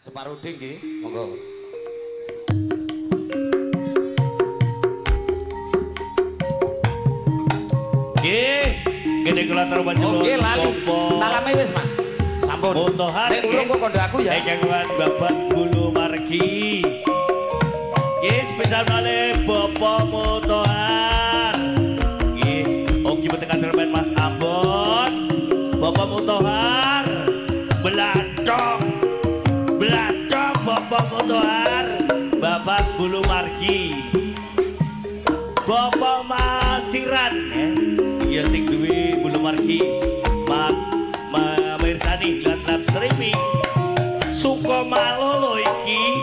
Separuh ding nggih, monggo. Nggih, kene kula atur panjenengan. Nggih, lali. Talame wis, Mas. Sampun. Motohan. Nek urung kok kandha aku ya. Kagungan Bapak Bulu Margi. Nggih, spesial malih Bapak Motohan. Nggih, ugi tekan terpen Mas Ambon. Bapak Motohan. Belacok. Belacok Bapak Motohan. Bapak Bulu Margi. Bapak Masiran ya sing duwe Bulu Margi mirsani lan streaming Sukomalolo iki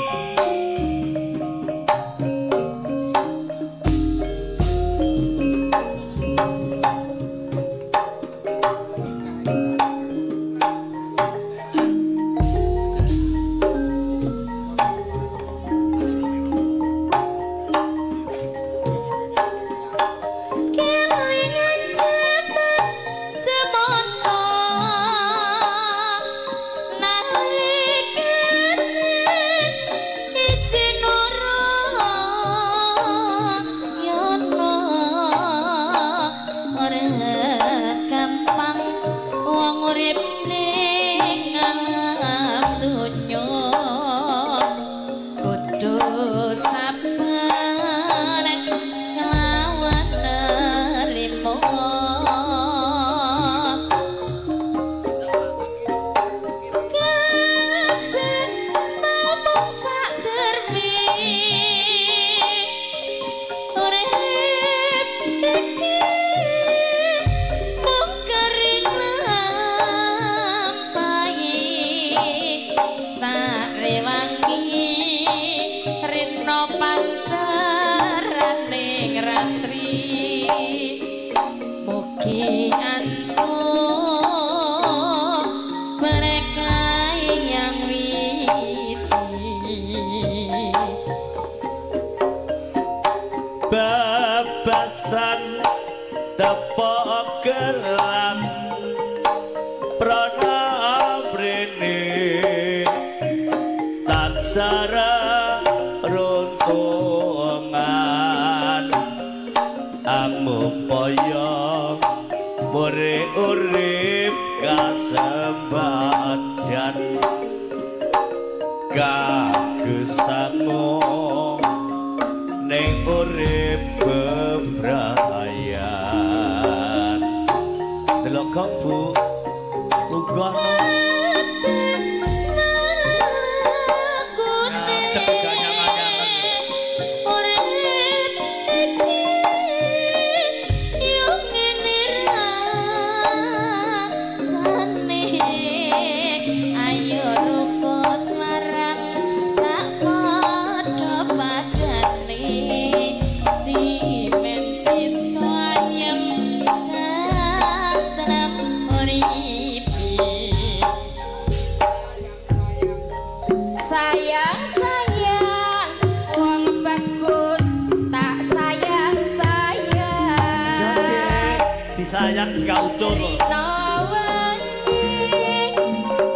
babasan tepok gelap prana brene tansara runtungan amupaya mure urip kasembadan kagesango ning urip bebrayan delok kok Bu lunga sayang jika ucul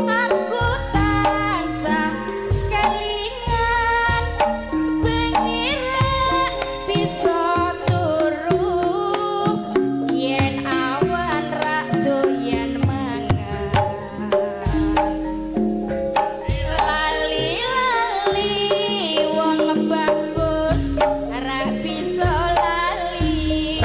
aku tansah kelingan pengira bisa turu yen awan rak doyan mangan lali-lali wong bagus rak bisa lali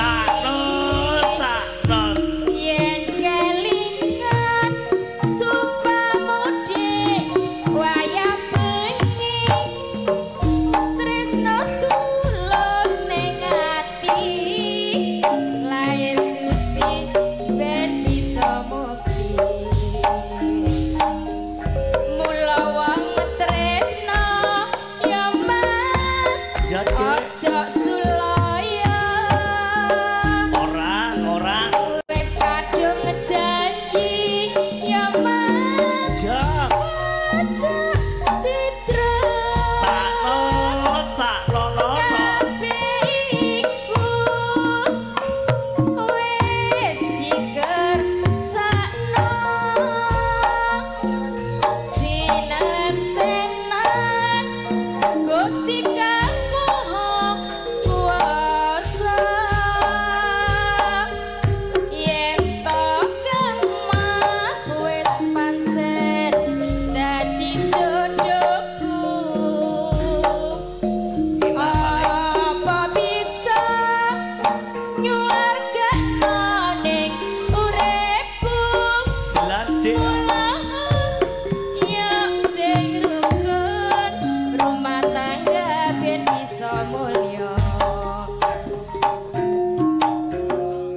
Sinar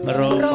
ro